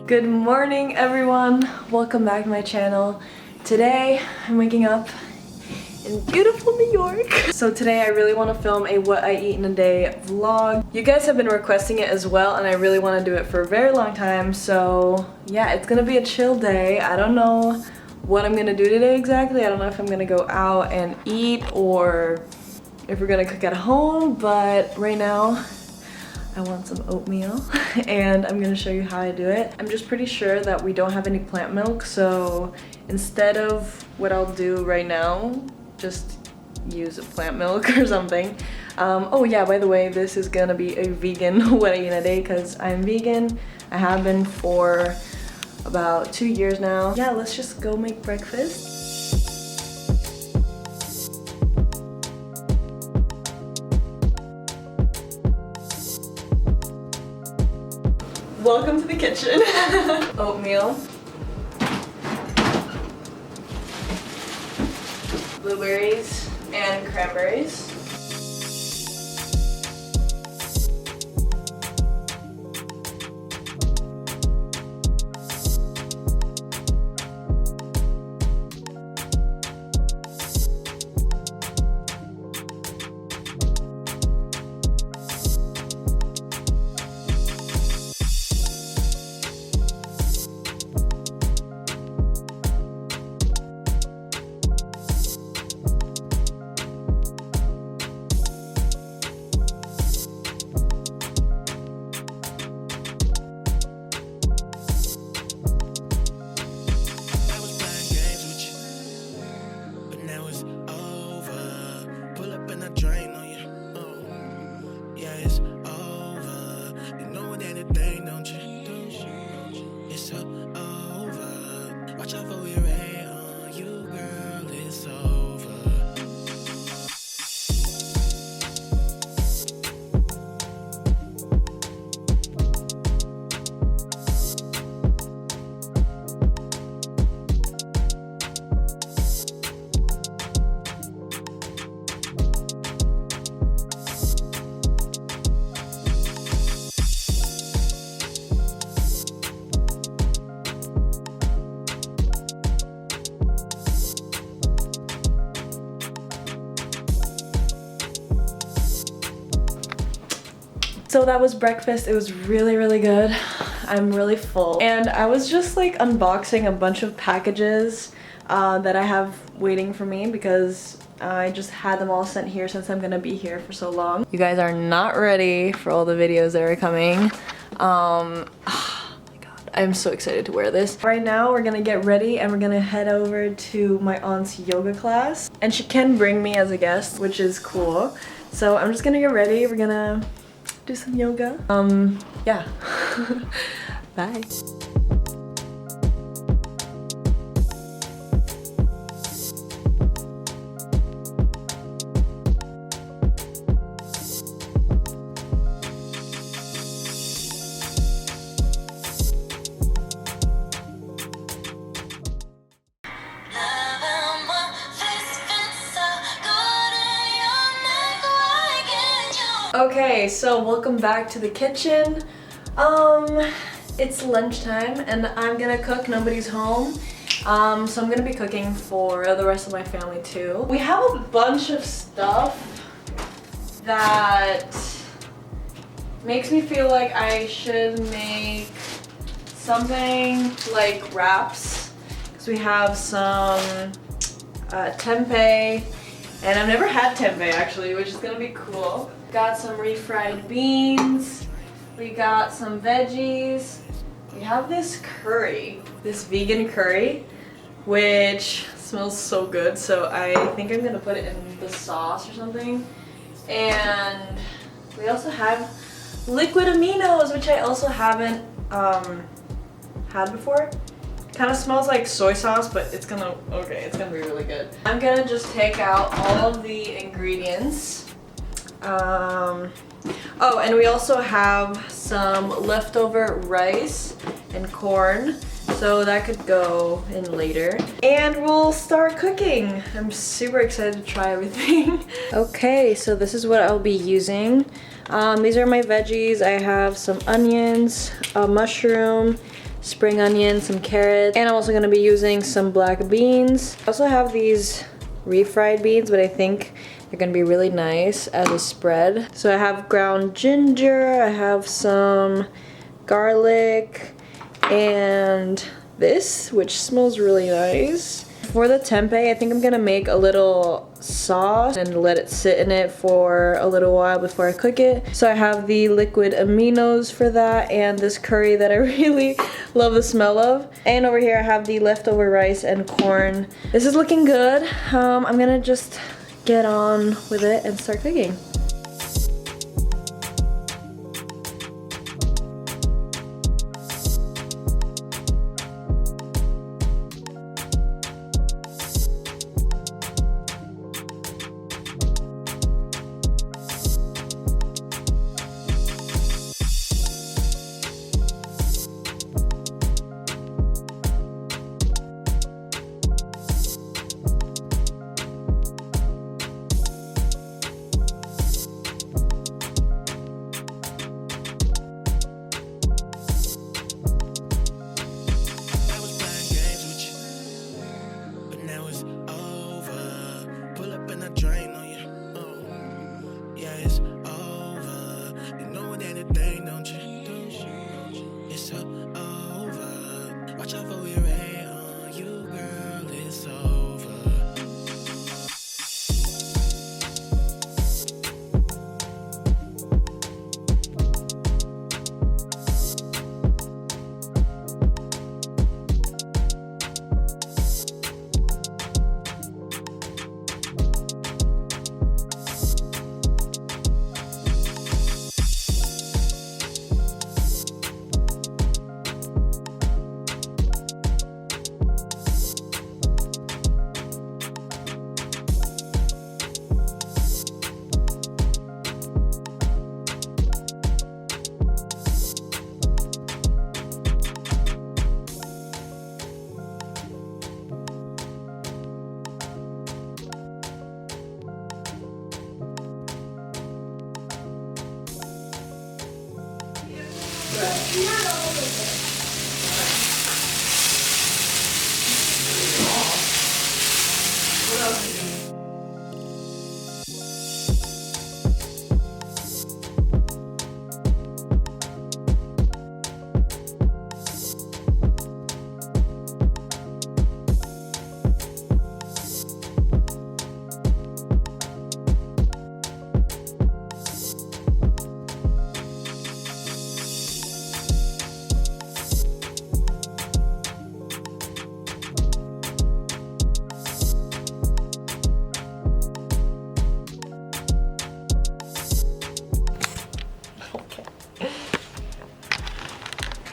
Good morning, everyone. Welcome back to my channel. Today, I'm waking up in beautiful New York. So today I really want to film a what I eat in a day vlog. You guys have been requesting it as well, and I really want to do it for a very long time. So yeah, it's gonna be a chill day. I don't know what I'm gonna do today exactly. I don't know if I'm gonna go out and eat or if we're gonna cook at home, but right now I want some oatmeal and I'm gonna show you how I do it. I'm just pretty sure that we don't have any plant milk, so instead of what I'll do right now, just use a plant milk or something. Oh yeah, by the way, this is gonna be a vegan what I eat in a day because I'm vegan. I have been for about 2 years now. Yeah, let's just go make breakfast. Welcome to the kitchen. Oatmeal, blueberries and cranberries, So that was breakfast. It was really good. I'm really full. And I was just like unboxing a bunch of packages that I have waiting for me because I just had them all sent here since I'm gonna be here for so long. You guys are not ready for all the videos that are coming. Oh my god, I'm so excited to wear this. Right now we're gonna get ready and we're gonna head over to my aunt's yoga class. And she can bring me as a guest, which is cool. So I'm just gonna get ready. We're gonna do some yoga. Yeah. Bye. Okay, so welcome back to the kitchen. It's lunchtime and I'm gonna cook. Nobody's home. So I'm gonna be cooking for the rest of my family too. We have a bunch of stuff that makes me feel like I should make something like wraps. Because we have some tempeh, and I've never had tempeh actually, which is gonna be cool. Got some refried beans, we got some veggies, we have this curry, this vegan curry, which smells so good, so I think I'm gonna put it in the sauce or something. And we also have liquid aminos, which I also haven't had before. Kind of smells like soy sauce, but it's gonna be really good. I'm gonna just take out all of the ingredients. Oh, and we also have some leftover rice and corn, so that could go in later. And we'll start cooking. I'm super excited to try everything. Okay, so this is what I'll be using. These are my veggies. I have some onions, a mushroom, spring onion, some carrots, and I'm also gonna be using some black beans. I also have these refried beans, but I think they're gonna be really nice as a spread. So I have ground ginger, I have some garlic, and this, which smells really nice. For the tempeh, I think I'm gonna make a little sauce and let it sit in it for a little while before I cook it. So I have the liquid aminos for that and this curry that I really love the smell of. And over here I have the leftover rice and corn. This is looking good. I'm gonna just get on with it and start cooking.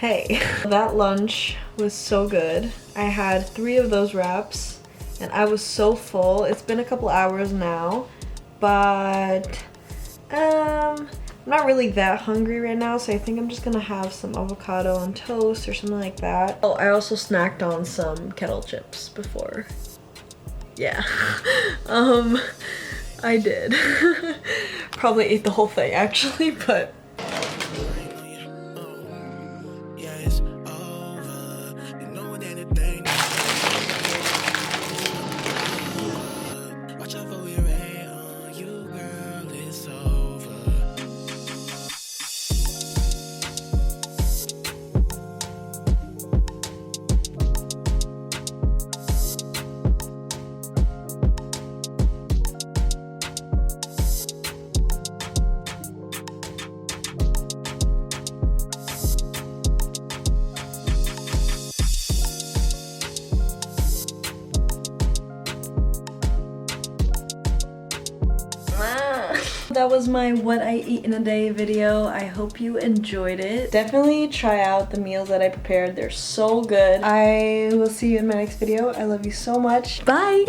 Hey, that lunch was so good. I had 3 of those wraps and I was so full. It's been a couple hours now, but I'm not really that hungry right now, so I think I'm just gonna have some avocado on toast or something like that. Oh, I also snacked on some kettle chips before. Yeah, I did. Probably ate the whole thing actually, but that was my what I eat in a day video. I hope you enjoyed it. Definitely try out the meals that I prepared. They're so good. I will see you in my next video. I love you so much. Bye.